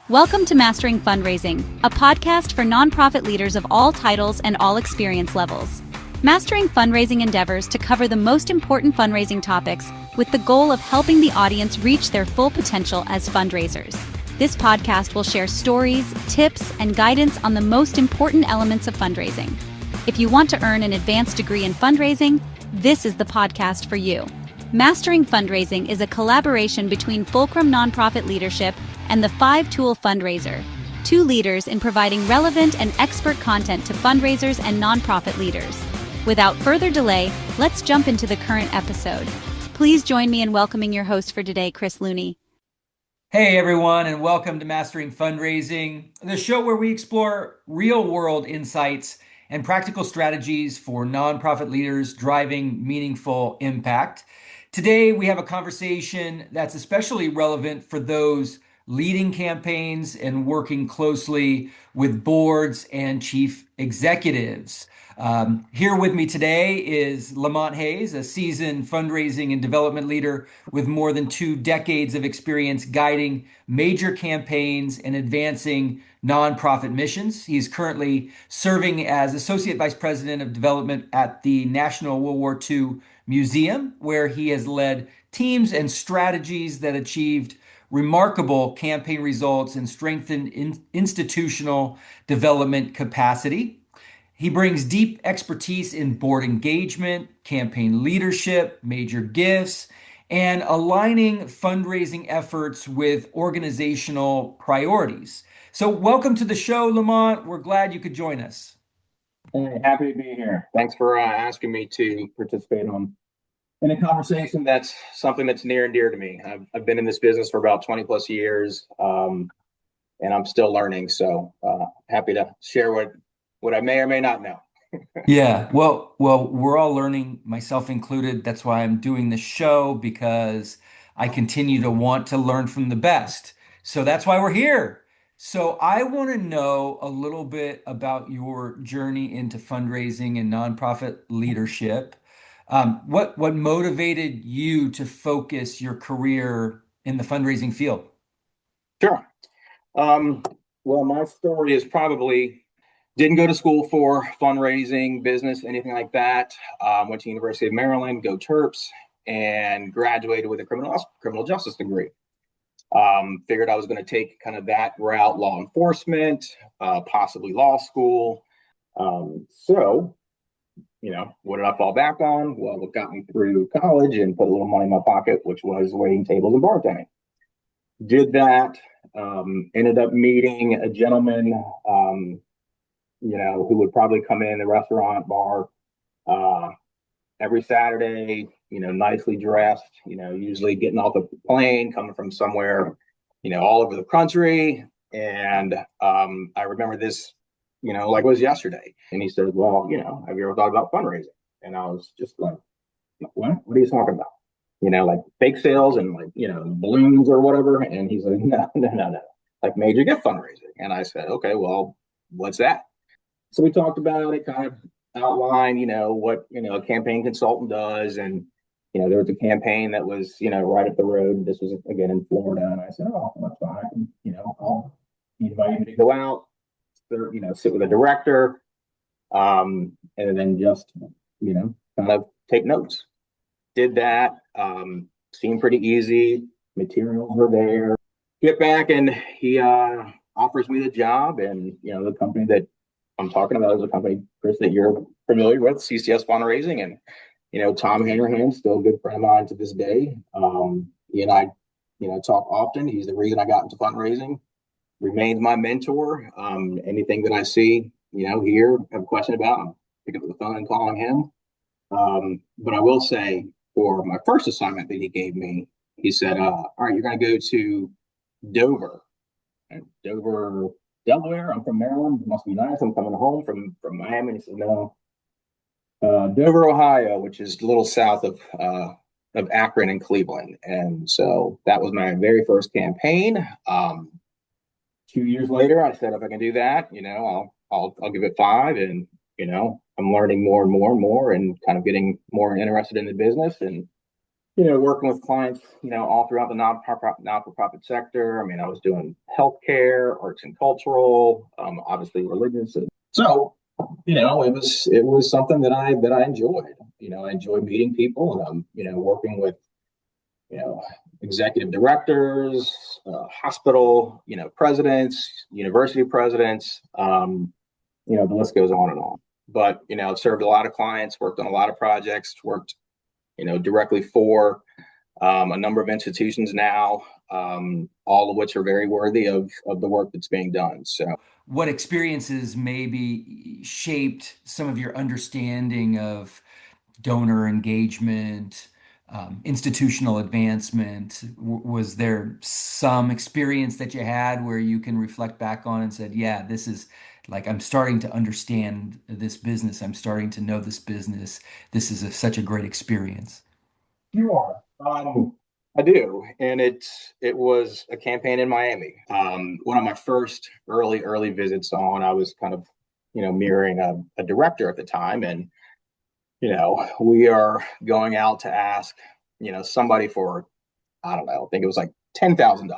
Welcome to Mastering Fundraising, a podcast for nonprofit leaders of all titles and all experience levels. Mastering Fundraising endeavors to cover the most important fundraising topics with the goal of helping the audience reach their full potential as fundraisers. This podcast will share stories, tips, and guidance on the most important elements of fundraising. If you want to earn an advanced degree in fundraising, this is the podcast for you. Mastering Fundraising is a collaboration between Fulcrum Nonprofit Leadership and the 5-Tool Fundraiser, two leaders in providing relevant and expert content to fundraisers and nonprofit leaders. Without further delay, let's jump into the current episode. Please join me in welcoming your host for today, Chris Looney. Hey everyone, and welcome to Mastering Fundraising, the show where we explore real-world insights and practical strategies for nonprofit leaders driving meaningful impact. Today, we have a conversation that's especially relevant for those leading campaigns and working closely with boards and chief executives. Here with me today is Lamont Hayes, a seasoned fundraising and development leader with more than 2 decades of experience guiding major campaigns and advancing nonprofit missions. He's currently serving as Associate Vice President of Development at the National World War II Museum, where he has led teams and strategies that achieved remarkable campaign results and strengthened institutional development capacity. He brings deep expertise in board engagement, campaign leadership, major gifts, and aligning fundraising efforts with organizational priorities. So welcome to the show, Lamont. We're glad you could join us. Hey, happy to be here. Thanks for asking me to participate in a conversation that's something that's near and dear to me. I've been in this business for about 20 plus years, and I'm still learning. So happy to share what I may or may not know. Yeah, well, we're all learning, myself included. That's why I'm doing this show, because I continue to want to learn from the best. So that's why we're here. So I want to know a little bit about your journey into fundraising and nonprofit leadership. What motivated you to focus your career in the fundraising field? Sure. Well, my story is probably didn't go to school for fundraising, business, anything like that. Went to University of Maryland, go Terps, and graduated with a criminal justice degree. Figured I was going to take kind of that route, law enforcement, possibly law school. So, what did I fall back on? Well, what got me through college and put a little money in my pocket, which was waiting tables and bartending. Did that, ended up meeting a gentleman, who would probably come in the restaurant bar every Saturday, nicely dressed, usually getting off the plane, coming from somewhere, all over the country. And I remember this, like it was yesterday. And he said, well, have you ever thought about fundraising? And I was just like, what are you talking about? Like fake sales and like, balloons or whatever. And he's like, no, like major gift fundraising. And I said, okay, well, what's that? So we talked about it, kind of outlined, what, a campaign consultant does. And, there was a campaign that was, right up the road. This was, again, in Florida. And I said, oh, that's fine. I'll invite you to go out, sit with a director, and then just, kind of take notes. Did that. Seemed pretty easy. Materials were there. Get back and he offers me the job. And, the company that I'm talking about is a company, Chris, that you're familiar with, CCS Fundraising. And, Tom Hanrahan, still a good friend of mine to this day. He and I, talk often. He's the reason I got into fundraising. Remains my mentor. Anything that I see, hear, have a question about, I'm picking up the phone and calling him. But I will say, for my first assignment that he gave me, he said, all right, you're going to go to Dover. And Dover, Delaware. I'm from Maryland. It must be nice. I'm coming home from Miami. And he said, no. Dover, Ohio, which is a little south of Akron and Cleveland. And so that was my very first campaign. 2 years later, I said, if I can do that, I'll give it 5. And, I'm learning more and more and more and kind of getting more interested in the business. And, working with clients, all throughout the not-for-profit sector. I mean, I was doing healthcare, arts and cultural, obviously religious. So, it was something that I enjoyed. I enjoyed meeting people, and working with, executive directors, hospital, presidents, university presidents. The list goes on and on. But I've served a lot of clients, worked on a lot of projects, worked directly for a number of institutions now, all of which are very worthy of the work that's being done. So, what experiences maybe shaped some of your understanding of donor engagement, institutional advancement? Was there some experience that you had where you can reflect back on and said, yeah, this is like, I'm starting to understand this business. I'm starting to know this business. This is such a great experience. You are. I do, and it was a campaign in Miami. One of my first early visits on, I was kind of, mirroring a director at the time, and we are going out to ask, somebody for, I don't know, I think it was like $10,000.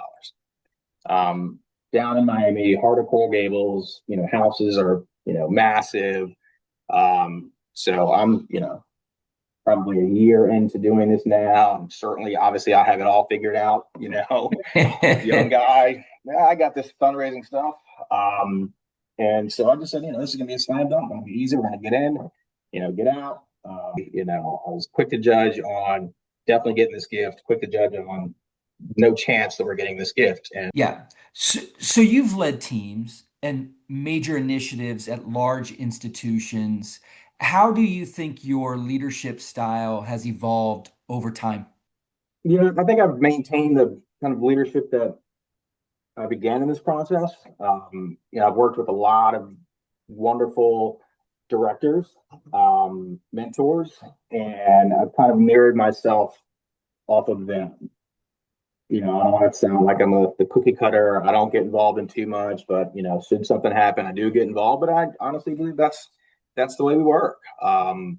Down in Miami, heart of Coral Gables, houses are, massive. So I'm, probably a year into doing this now. And certainly, obviously, I have it all figured out, young guy. Yeah, I got this fundraising stuff. And so I just said, this is going to be a slam dunk. It'll be easy. We're going to get in, get out. I was quick to judge on definitely getting this gift, quick to judge on no chance that we're getting this gift. And yeah. So you've led teams and major initiatives at large institutions. How do you think your leadership style has evolved over time? I think I've maintained the kind of leadership that I began in this process. I've worked with a lot of wonderful directors, mentors, and I've kind of mirrored myself off of them. I don't want to sound like I'm the cookie cutter. I don't get involved in too much, but should something happen, I do get involved. But I honestly believe that's the way we work. I've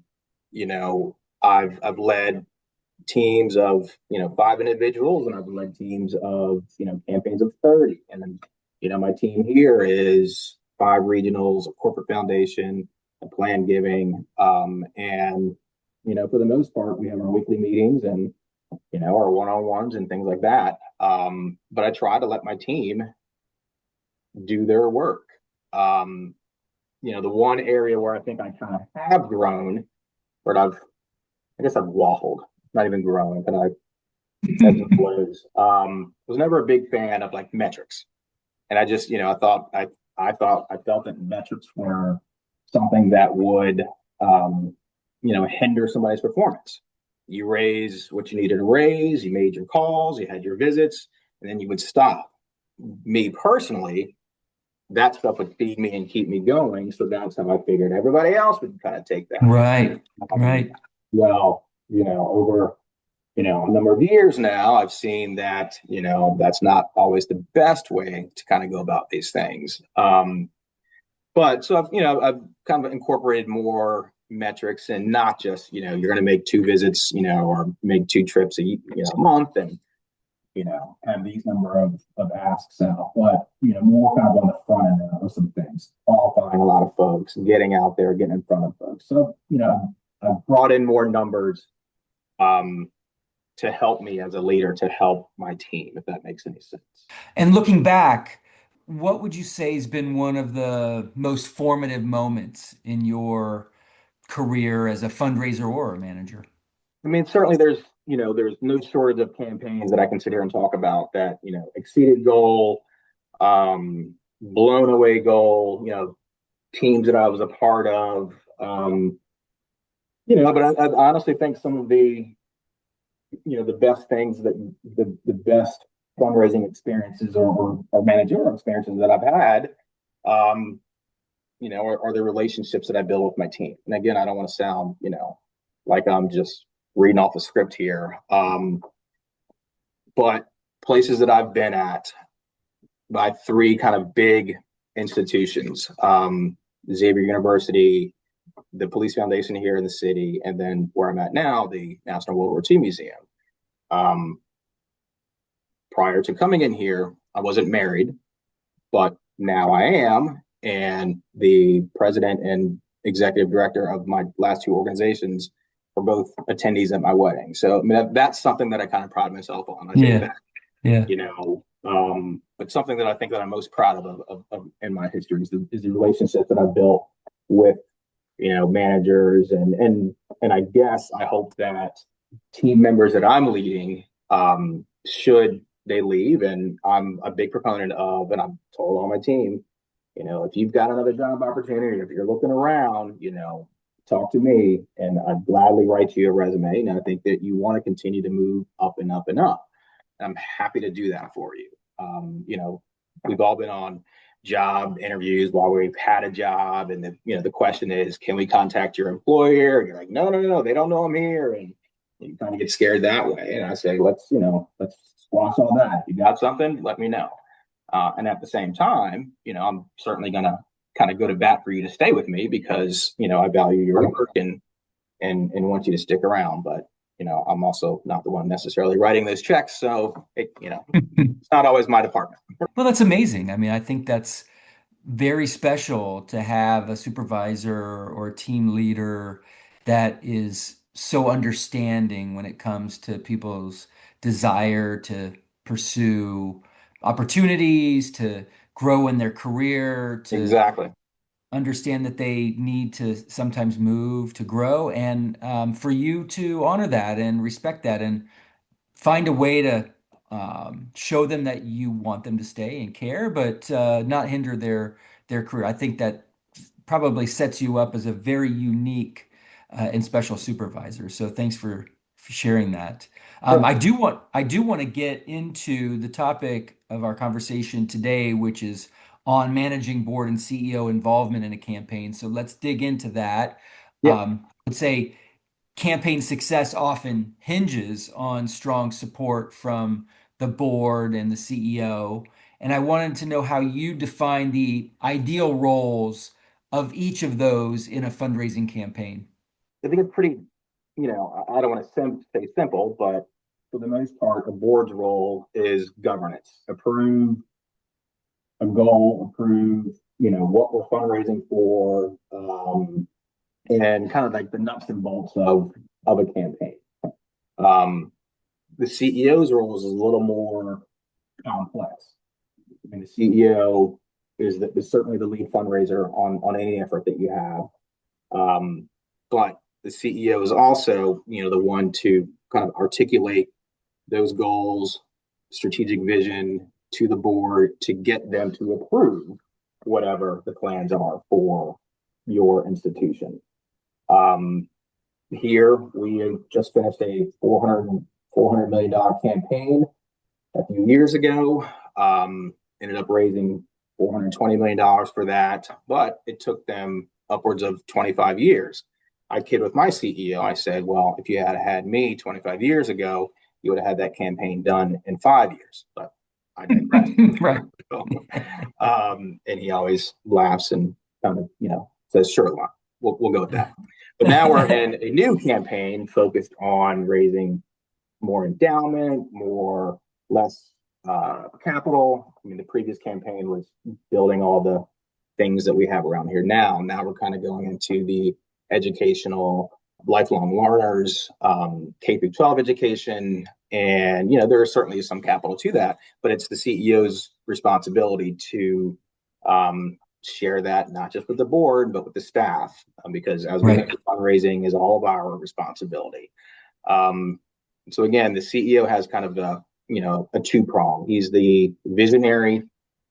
led teams of 5 individuals, and I've led teams of campaigns of 30, and then my team here is 5 regionals, a corporate foundation, a plan giving, and for the most part, we have our weekly meetings and our one-on-ones and things like that. But I try to let my team do their work. The one area where I think I kind of have grown, but I guess I've waffled, not even grown, but was never a big fan of like metrics. And I just, I felt that metrics were something that would, hinder somebody's performance. You raise what you needed to raise, you made your calls, you had your visits, and then you would stop. Me personally, that stuff would feed me and keep me going. So that's how I figured everybody else would kind of take that. Right. Right. Well, over, a number of years now, I've seen that, that's not always the best way to kind of go about these things. But so I've kind of incorporated more metrics, and not just, you're going to make 2 visits, or make 2 trips a month, and, have these number of asks out, but, more kind of on the front end of some things, qualifying a lot of folks, getting out there, getting in front of folks. So, I've brought in more numbers, to help me as a leader, to help my team, if that makes any sense. And looking back, what would you say has been one of the most formative moments in your career as a fundraiser or a manager? I mean, certainly there's no shortage of campaigns that I can sit here and talk about that, exceeded goal, blown away goal, teams that I was a part of, but I honestly think some of the best things that the best fundraising experiences or managerial experiences that I've had, are the relationships that I build with my team. And again, I don't want to sound, like I'm just reading off a script here. But places that I've been at by 3 kind of big institutions, Xavier University, the Police Foundation here in the city, and then where I'm at now, the National World War II Museum. Prior to coming in here, I wasn't married, but now I am. And the president and executive director of my last two organizations were both attendees at my wedding. So I mean, that's something that I kind of pride myself on. I think that, Yeah. but something that I think that I'm most proud of in my history is the relationship that I've built with, managers and I guess I hope that team members that I'm leading, should they leave, and I'm a big proponent of, and I'm told all my team, if you've got another job opportunity, if you're looking around, talk to me and I'd gladly write you a resume. And I think that you want to continue to move up and up and up. I'm happy to do that for you. We've all been on job interviews while we've had a job. And the question is, can we contact your employer? And you're like, no, they don't know I'm here. And you kind of get scared that way. And I say, let's squash all that. If you got something, let me know. And at the same time, I'm certainly going to kind of go to bat for you to stay with me because, I value your work and want you to stick around. But, I'm also not the one necessarily writing those checks. So, it's not always my department. Well, that's amazing. I mean, I think that's very special to have a supervisor or a team leader that is so understanding when it comes to people's desire to pursue opportunities, to grow in their career, to Exactly. understand that they need to sometimes move to grow, and for you to honor that and respect that and find a way to show them that you want them to stay and care, but not hinder their career. I think that probably sets you up as a very unique and special supervisor. So thanks for sharing that. Sure. I do want to get into the topic of our conversation today, which is on managing board and CEO involvement in a campaign. So let's dig into that. Yeah. Let's say campaign success often hinges on strong support from the board and the CEO. And I wanted to know how you define the ideal roles of each of those in a fundraising campaign. I think it's pretty, I don't want to say simple, but for the most part, a board's role is governance, approve a goal, approve, what we're fundraising for, and kind of like the nuts and bolts of a campaign. The CEO's role is a little more complex. I mean, the CEO is certainly the lead fundraiser on any effort that you have. But the CEO is also, the one to kind of articulate those goals, strategic vision to the board to get them to approve whatever the plans are for your institution. Here, we just finished a $400 million campaign a few years ago. Ended up raising $420 million for that, but it took them upwards of 25 years. I kid with my CEO. I said, well, if you had had me 25 years ago, you would have had that campaign done in 5 years. But I digress. Right. And he always laughs and kind of, says, sure, we'll go with that. But now we're in a new campaign focused on raising more endowment, less capital. I mean, the previous campaign was building all the things that we have around here now. Now we're kind of going into the educational, lifelong learners, K through 12 education. And, there is certainly some capital to that, but it's the CEO's responsibility to share that, not just with the board, but with the staff, because as we know, fundraising is all of our responsibility. So again, the CEO has kind of a two-prong. He's the visionary,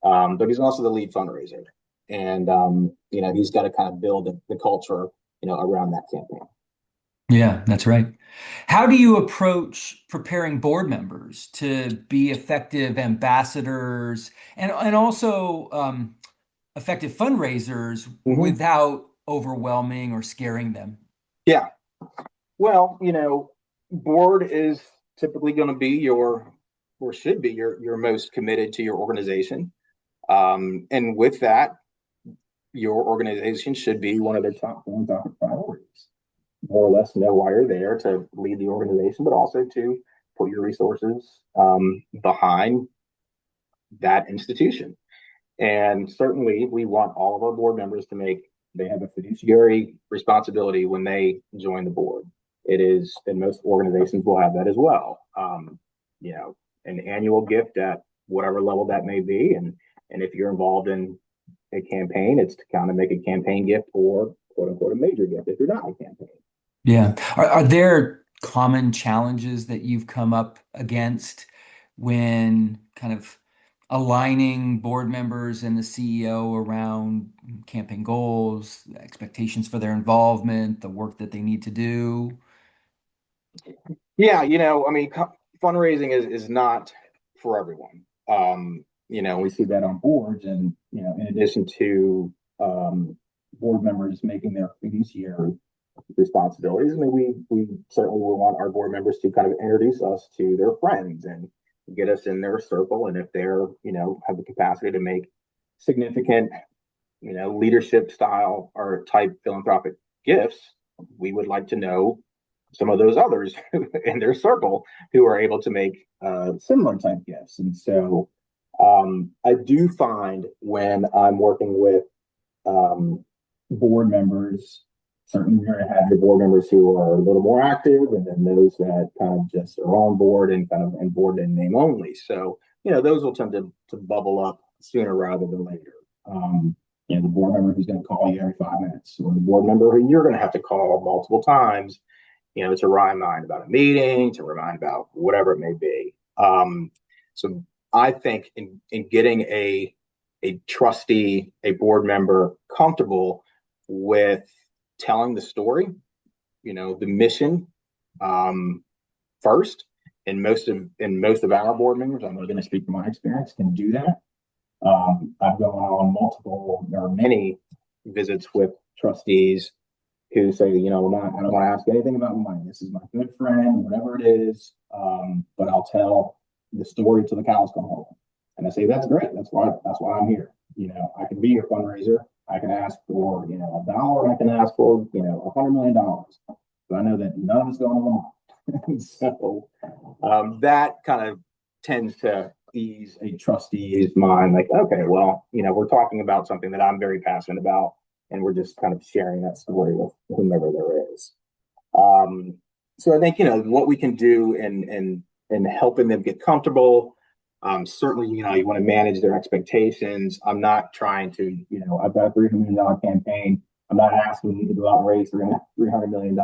but he's also the lead fundraiser. And, he's got to kind of build the culture, around that campaign. Yeah, that's right. How do you approach preparing board members to be effective ambassadors and also effective fundraisers without overwhelming or scaring them? Yeah. Well, board is typically going to be should be your most committed to your organization. And with that, your organization should be one of their top philanthropic priorities. More or less know why you're there to lead the organization, but also to put your resources behind that institution. And certainly we want all of our board members to they have a fiduciary responsibility when they join the board. It is, and most organizations will have that as well. You know, an annual gift at whatever level that may be. And if you're involved in a campaign, it's to kind of make a campaign gift or quote unquote a major gift if you're not in a campaign. Yeah. Are there common challenges that you've come up against when kind of aligning board members and the CEO around campaign goals, expectations for their involvement, the work that they need to do? Yeah, I mean, fundraising is not for everyone. We see that on boards, and in addition to board members making their fiduciary responsibilities, I mean, we certainly will want our board members to kind of introduce us to their friends and get us in their circle, and if they're have the capacity to make significant leadership style or type philanthropic gifts, we would like to know some of those others in their circle who are able to make similar type gifts. And so I do find when I'm working with board members, certainly you're going to have your board members who are a little more active, and then those that kind of just are on board and kind of on board in name only. So, those will tend to bubble up sooner rather than later. The board member who's going to call you every 5 minutes, or the board member who you're going to have to call multiple times, to remind about a meeting, to remind about whatever it may be. So I think in getting a trustee, a board member comfortable with telling the story, the mission first, and most of our board members, I'm going to speak from my experience, can do that. I've gone on many visits with trustees who say, I don't want to ask anything about money. This is my good friend, whatever it is, but I'll tell the story till the cows come home. And I say, that's great. That's why I'm here. I can be your fundraiser. I can ask for, $1. I can ask for, $100 million. But I know that none of it's going along. So that kind of tends to ease a trustee's mind. Like, okay, well, we're talking about something that I'm very passionate about, and we're just kind of sharing that story with whomever there is. So I think, what we can do in helping them get comfortable. Certainly, you want to manage their expectations. I'm not trying to, I've got a $300 million campaign. I'm not asking you to go out and raise $300 million.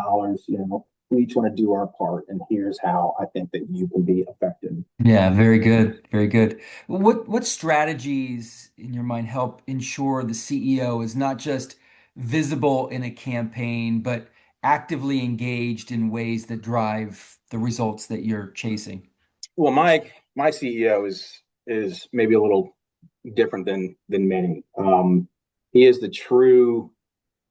We each want to do our part, and here's how I think that you can be effective. Yeah, very good. Very good. What strategies in your mind help ensure the CEO is not just visible in a campaign, but actively engaged in ways that drive the results that you're chasing? Well, my CEO is maybe a little different than many. He is the true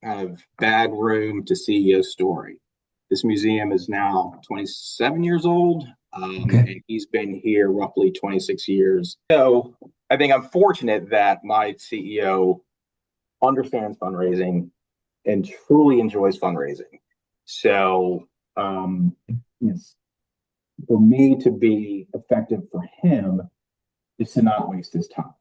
kind of bag room to CEO story. This museum is now 27 years old, and he's been here roughly 26 years. So I think I'm fortunate that my CEO understands fundraising and truly enjoys fundraising. So yes, for me to be effective for him is to not waste his time.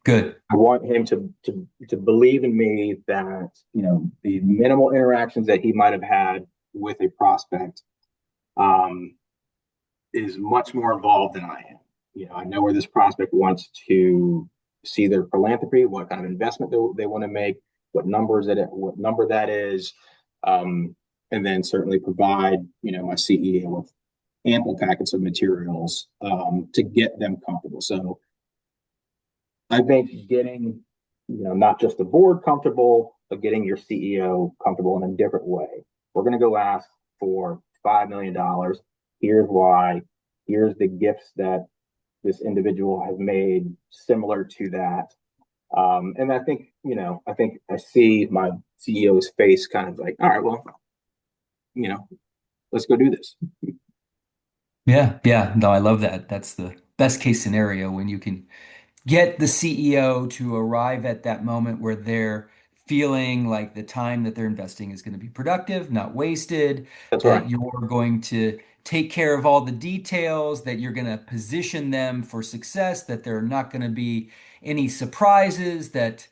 Good. I want him to believe in me that, the minimal interactions that he might have had with a prospect is much more involved than I am. I know where this prospect wants to see their philanthropy, what kind of investment they want to make, what number that is, and then certainly provide, my CEO with ample packets of materials to get them comfortable. So I think getting, not just the board comfortable, but getting your CEO comfortable in a different way. We're going to go ask for $5 million. Here's why. Here's the gifts that this individual has made similar to that. And I think, I see my CEO's face kind of like, all right, well, let's go do this. Yeah, yeah. No, I love that. That's the best case scenario when you can get the CEO to arrive at that moment where they're feeling like the time that they're investing is going to be productive, not wasted, That's that right. you're going to take care of all the details, that you're going to position them for success, that there are not going to be any surprises, that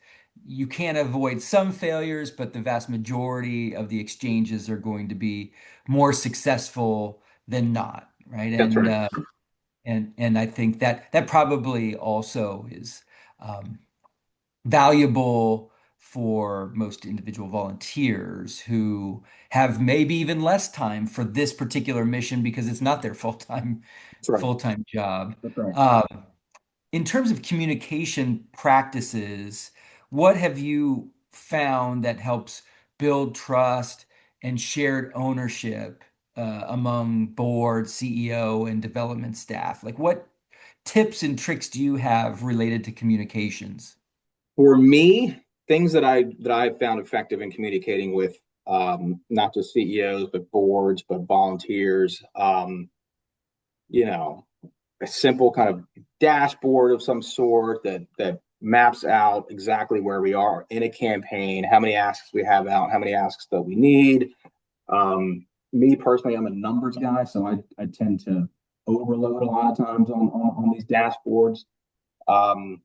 you can't avoid some failures, but the vast majority of the exchanges are going to be more successful than not, right? That's And right. and I think that that probably also is um, valuable for most individual volunteers who have maybe even less time for this particular mission because it's not their That's right. full-time job. That's right. Um, in terms of communication practices, what have you found that helps build trust and shared ownership among board, CEO, and development staff? Like, what tips and tricks do you have related to communications? For me, things that I've found effective in communicating with not just CEOs but boards but volunteers, you know, a simple kind of dashboard of some sort that maps out exactly where we are in a campaign, how many asks we have out, how many asks that we need. Me personally, I'm a numbers guy, so I tend to overload a lot of times on these dashboards. Um,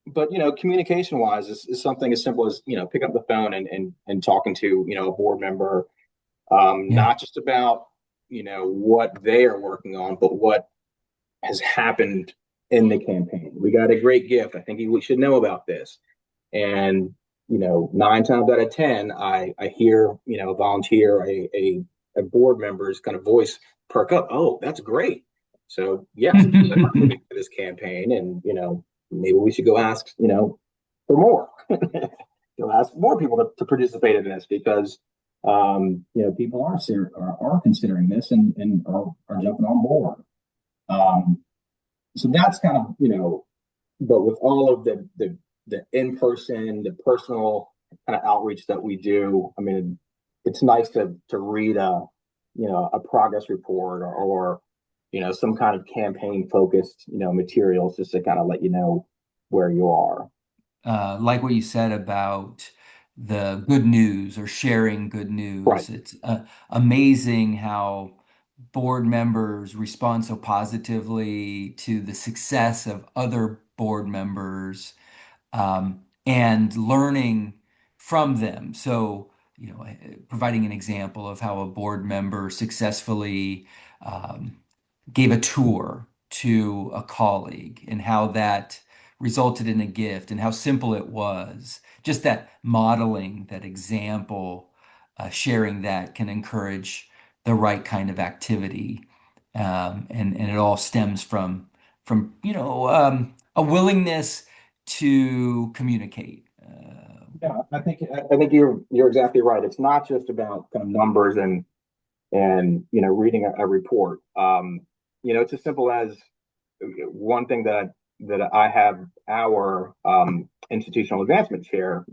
but communication wise is something as simple as pick up the phone and talking to a board member, Yeah. not just about what they are working on, but what has happened in the campaign. We got a great gift. I think we should know about this. And 9 times out of 10, I hear a volunteer, a board member's kind of voice perk up. Oh, that's great. So yes, we are moving for this campaign, and maybe we should go ask for more. Go ask more people to participate in this because people are considering this and are jumping on board. Um, so that's kind of but with all of the in person, the personal kind of outreach that we do, I mean, it's nice to read a progress report or some kind of campaign focused materials just to kind of let you know where you are. Like what you said about the good news or sharing good Right. news. It's amazing how board members respond so positively to the success of other board members and learning from them. So, providing an example of how a board member successfully um, gave a tour to a colleague and how that resulted in a gift and how simple it was. Just that modeling, that example, sharing that can encourage the right kind of activity. And it all stems from a willingness to communicate. Yeah, I think you're exactly right. It's not just about kind of numbers and reading a report. It's as simple as one thing that I have our institutional advancement chair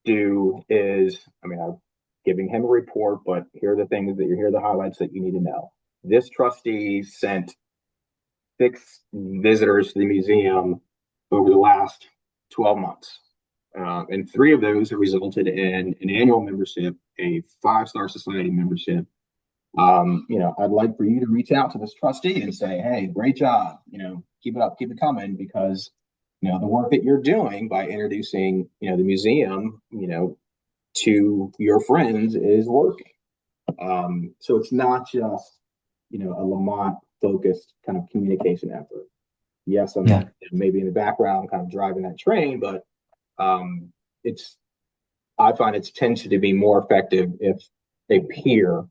do is, I mean, I'm giving him a report, but here are the things that here are the highlights that you need to know. This trustee sent 6 visitors to the museum over the last 12 months. And 3 of those have resulted in an annual membership, a 5-star society membership. I'd like for you to reach out to this trustee and say, hey, great job. Keep it up, keep it coming, because the work that you're doing by introducing the museum to your friends is working. So it's not just a Lamont focused kind of communication effort. Yes, I'm Yeah. maybe in the background kind of driving that train, but it's I find it tends to be more effective if a peer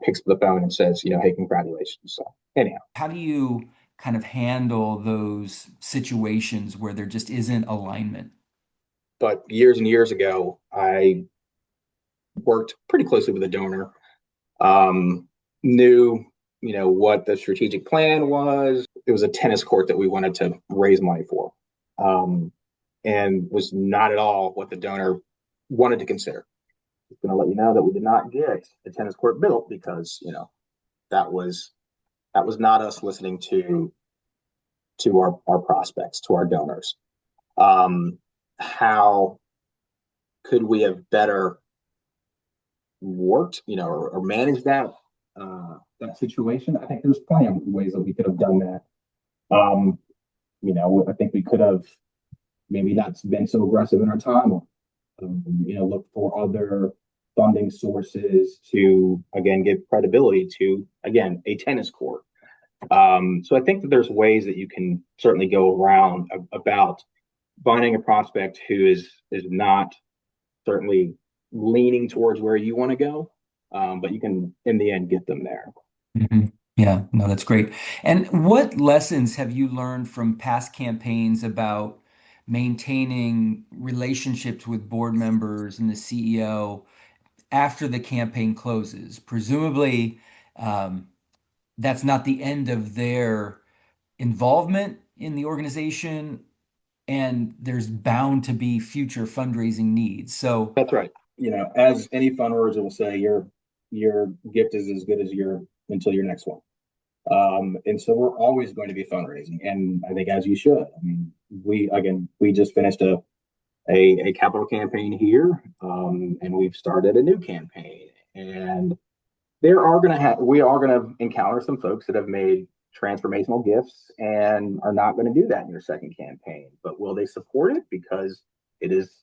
picks up the phone and says, hey, congratulations. So anyhow, How do you kind of handle those situations where there just isn't alignment? but years and years ago, I worked pretty closely with a donor, knew, what the strategic plan was. It was a tennis court that we wanted to raise money for, and was not at all what the donor wanted to consider. I'm going to let you know that we did not get a tennis court built because, that was not us listening to our prospects, to our donors. How could we have better worked, or managed that that situation. I think there's plenty of ways that we could have done that. I think we could have maybe not been so aggressive in our time. Look for other funding sources to, again, give credibility to, again, a tennis court. So I think that there's ways that you can certainly go around about finding a prospect who is not certainly leaning towards where you want to go, but you can, in the end, get them there. Mm-hmm. Yeah, no, that's great. And what lessons have you learned from past campaigns about maintaining relationships with board members and the CEO after the campaign closes? Presumably, that's not the end of their involvement in the organization, and there's bound to be future fundraising needs. So That's right. As any fundraiser will say, your gift is as good as until your next one. And so we're always going to be fundraising, and I think as you should. I mean, we just finished a capital campaign here, and we've started a new campaign, and we are going to encounter some folks that have made transformational gifts and are not going to do that in your second campaign. But will they support it because it is,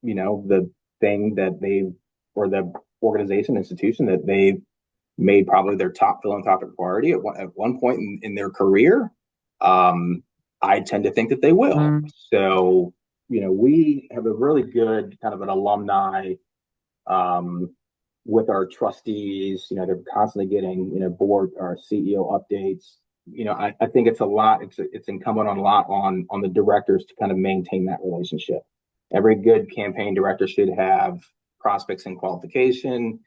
the thing that or the organization, institution that they've made probably their top philanthropic priority at one point in their career? I tend to think that they will. So, we have a really good kind of an alumni with our trustees. They're constantly getting, board or CEO updates. I think it's incumbent on the directors to kind of maintain that relationship. Every good campaign director should have prospects and qualification,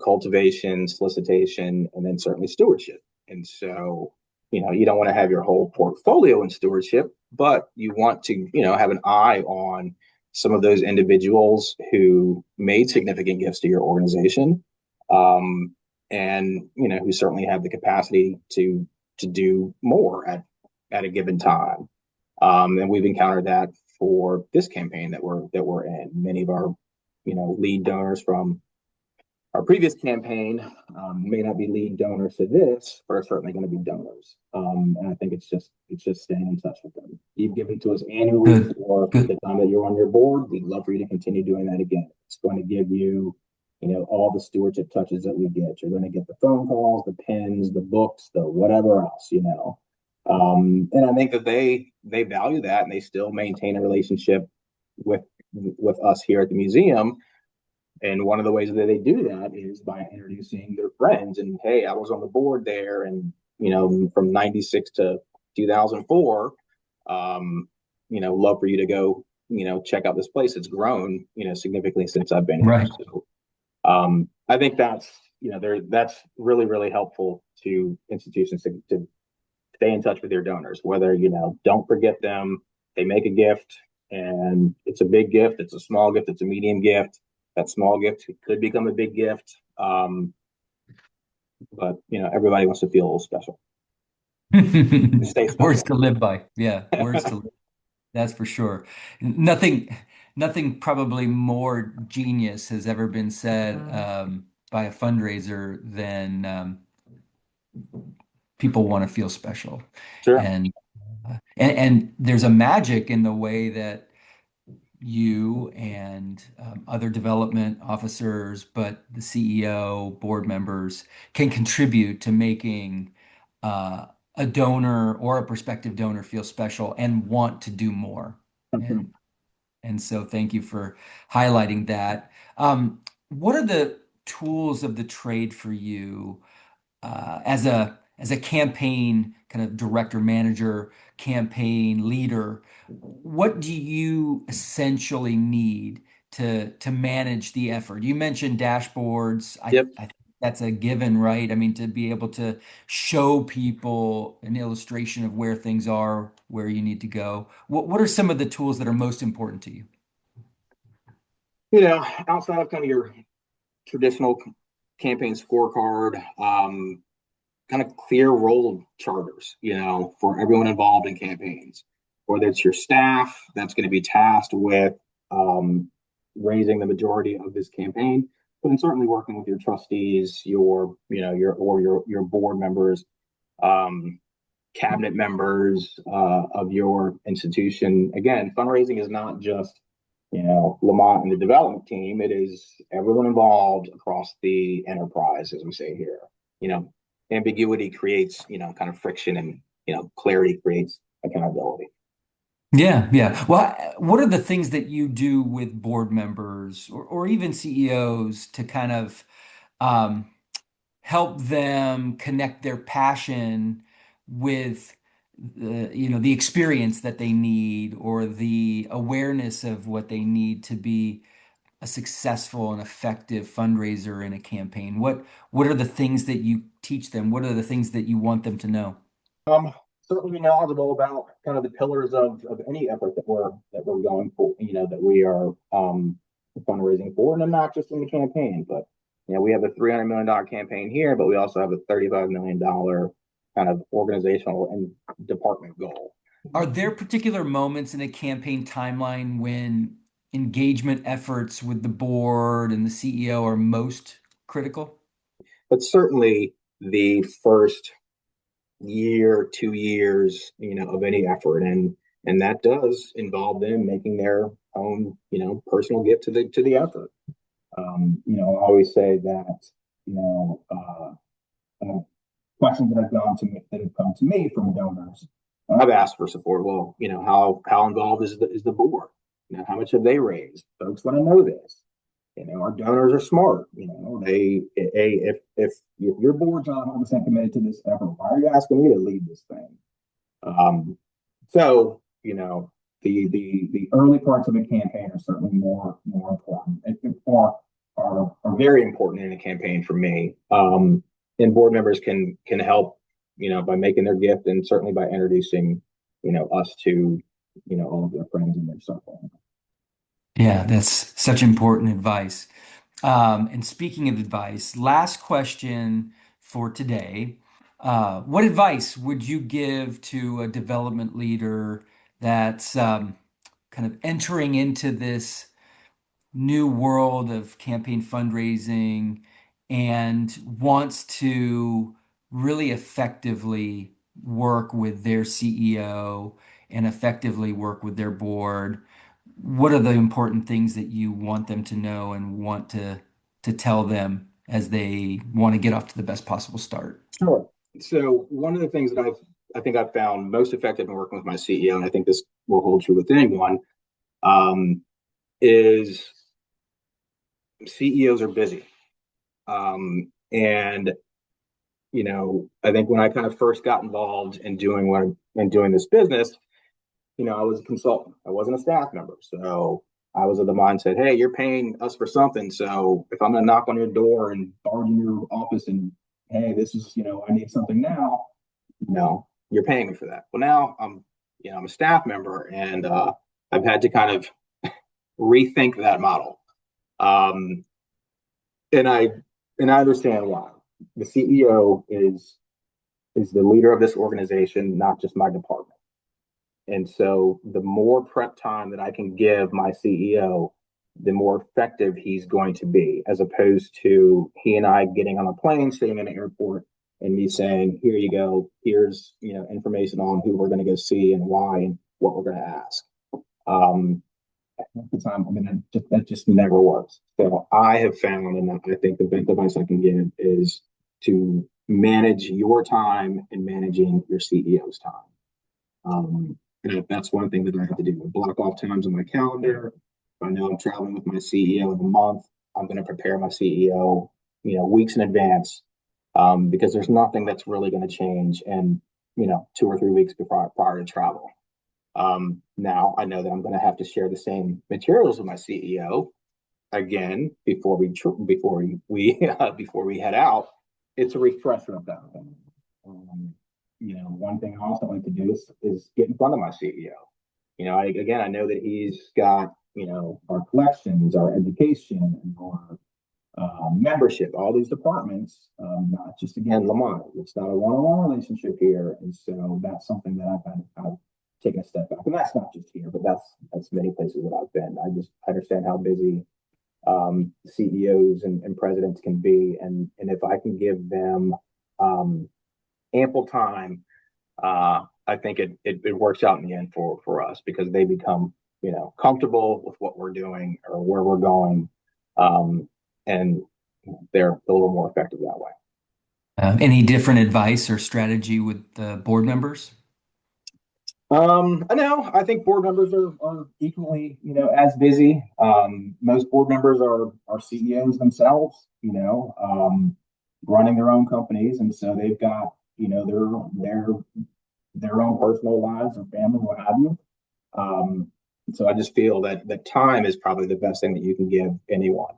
cultivation, solicitation, and then certainly stewardship. And so, you don't want to have your whole portfolio in stewardship, but you want to, have an eye on some of those individuals who made significant gifts to your organization, and, who certainly have the capacity to do more at a given time. And we've encountered that for this campaign that we're in. Many of our, lead donors from our previous campaign may not be lead donors to this, but are certainly going to be donors. And I think it's just staying in touch with them. You've given to us annually for the time that you're on your board. We'd love for you to continue doing that again. It's going to give you, all the stewardship touches that we get. You're going to get the phone calls, the pins, the books, the whatever else, And I think that they value that, and they still maintain a relationship with us here at the museum. And one of the ways that they do that is by introducing their friends. And hey, I was on the board there, and from '96 to 2004. Love for you to go, check out this place. It's grown, significantly since I've been here. Right. So, I think that's that's really, really helpful to institutions to stay in touch with your donors. Whether don't forget them. They make a gift, and it's a big gift. It's a small gift. It's a medium gift. That small gift could become a big gift. But everybody wants to feel a little special. Stay special. Words to live by. Yeah, words to live. That's for sure. Nothing probably more genius has ever been said by a fundraiser than people want to feel special. Sure. And there's a magic in the way that you and other development officers, but the CEO, board members can contribute to making a donor or a prospective donor feel special and want to do more. Mm-hmm. And so thank you for highlighting that. What are the tools of the trade for you as a campaign kind of director, manager, campaign leader? What do you essentially need to manage the effort? You mentioned dashboards. Yep. I think that's a given, right? I mean, to be able to show people an illustration of where things are, where you need to go. What are some of the tools that are most important to you? Outside of kind of your traditional campaign scorecard, kind of clear role charters, for everyone involved in campaigns. Whether it's your staff that's going to be tasked with raising the majority of this campaign, but then certainly working with your trustees, your board members, um, cabinet members of your institution. Again, fundraising is not just Lamont and the development team. It is everyone involved across the enterprise, as we say here. Ambiguity creates kind of friction, and clarity creates accountability. Yeah, yeah. Well, what are the things that you do with board members or even CEOs to kind of um, help them connect their passion with the experience that they need or the awareness of what they need to be a successful and effective fundraiser in a campaign? What are the things that you teach them? What are the things that you want them to know? Um, Certainly be knowledgeable about kind of the pillars of any effort that we're going for, that we are fundraising for, and then not just in the campaign, but we have a $300 million campaign here, but we also have a $35 million kind of organizational and department goal. Are there particular moments in a campaign timeline when engagement efforts with the board and the CEO are most critical? But certainly the first year, 2 years, of any effort, and that does involve them making their own, personal gift to the effort. I always say that, questions that have come to me from donors. I've asked for support. Well, how involved is the board? How much have they raised? Folks want to know this. Our donors are smart. If your board's not 100% committed to this effort, why are you asking me to lead this thing? So the early parts of a campaign are certainly more important, or are very important in a campaign for me. And board members can help, by making their gift, and certainly by introducing, us to, all of their friends in their circle. Yeah, that's such important advice. And speaking of advice, last question for today. What advice would you give to a development leader that's kind of entering into this new world of campaign fundraising and wants to really effectively work with their CEO and effectively work with their board? What are the important things that you want them to know and want to tell them as they want to get off to the best possible start? Sure. So one of the things that I think I've found most effective in working with my CEO, and I think this will hold true with anyone, is CEOs are busy. And I think when I kind of first got involved in doing this business, I was a consultant. I wasn't a staff member. So I was of the mindset, hey, you're paying us for something. So if I'm going to knock on your door and barge in your office and, hey, this is, I need something now, you're paying me for that. Well, now I'm a staff member, and I've had to kind of rethink that model. And I understand why. The CEO is the leader of this organization, not just my department. And so the more prep time that I can give my CEO, the more effective he's going to be, as opposed to he and I getting on a plane, sitting in an airport, and me saying, here you go, here's information on who we're going to go see and why and what we're going to ask. At the time, that just never works. So I have found, and I think the best advice I can give is to manage your time and managing your CEO's time. And that's one thing that I have to do. Block off times on my calendar. If I know I'm traveling with my CEO in a month, I'm going to prepare my CEO, weeks in advance, because there's nothing that's really going to change in, 2 or 3 weeks prior to travel. Now I know that I'm going to have to share the same materials with my CEO again before we head out. It's a refresher of that thing. One thing I also like to do is get in front of my CEO. I know that he's got, our collections, our education, and our membership, all these departments, not just, again, Lamont. It's not a one-on-one relationship here. And so that's something that I've taken a step back. And that's not just here, but that's many places that I've been. I just understand how busy CEOs and presidents can be. And if I can give them ample time, I think it works out in the end for us, because they become, comfortable with what we're doing or where we're going. And they're a little more effective that way. Any different advice or strategy with the board members? No, I think board members are equally, as busy. Most board members are CEOs themselves, running their own companies. And so they've got, their own personal lives or family, what have you. So I just feel that time is probably the best thing that you can give anyone,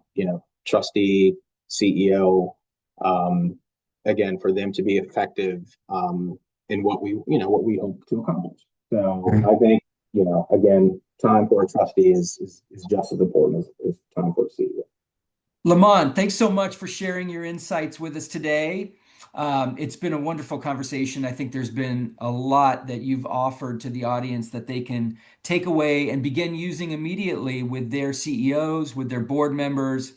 trustee, CEO, again, for them to be effective, in what we hope to accomplish. So I think, again, time for a trustee is just as important as time for a CEO. Lamont, thanks so much for sharing your insights with us today. It's been a wonderful conversation. I think there's been a lot that you've offered to the audience that they can take away and begin using immediately with their CEOs, with their board members,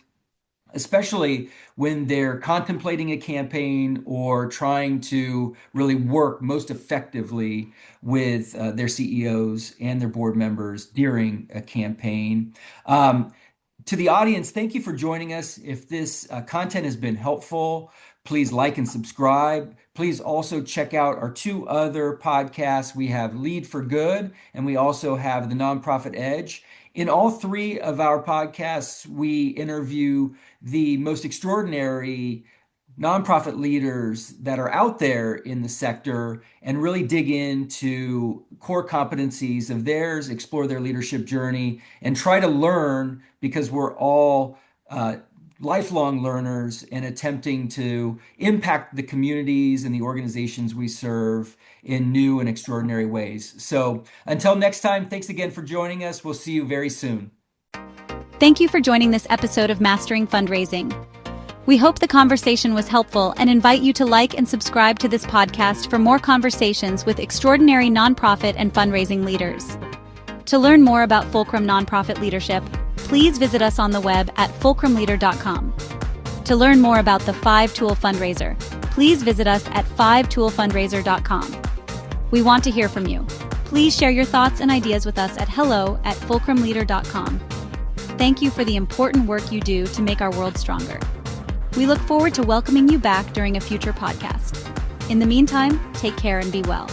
especially when they're contemplating a campaign or trying to really work most effectively with their CEOs and their board members during a campaign. To the audience, thank you for joining us. If this content has been helpful, please like and subscribe. Please also check out our two other podcasts. We have Lead for Good, and we also have The Nonprofit Edge. In all three of our podcasts, we interview the most extraordinary nonprofit leaders that are out there in the sector and really dig into core competencies of theirs, explore their leadership journey, and try to learn, because we're all lifelong learners and attempting to impact the communities and the organizations we serve in new and extraordinary ways. So until next time, thanks again for joining us. We'll see you very soon. Thank you for joining this episode of Mastering Fundraising. We hope the conversation was helpful and invite you to like and subscribe to this podcast for more conversations with extraordinary nonprofit and fundraising leaders. To learn more about Fulcrum Nonprofit Leadership, please visit us on the web at fulcrumleader.com. To learn more about the 5-Tool Fundraiser, please visit us at 5toolfundraiser.com. We want to hear from you. Please share your thoughts and ideas with us at hello@fulcrumleader.com. Thank you for the important work you do to make our world stronger. We look forward to welcoming you back during a future podcast. In the meantime, take care and be well.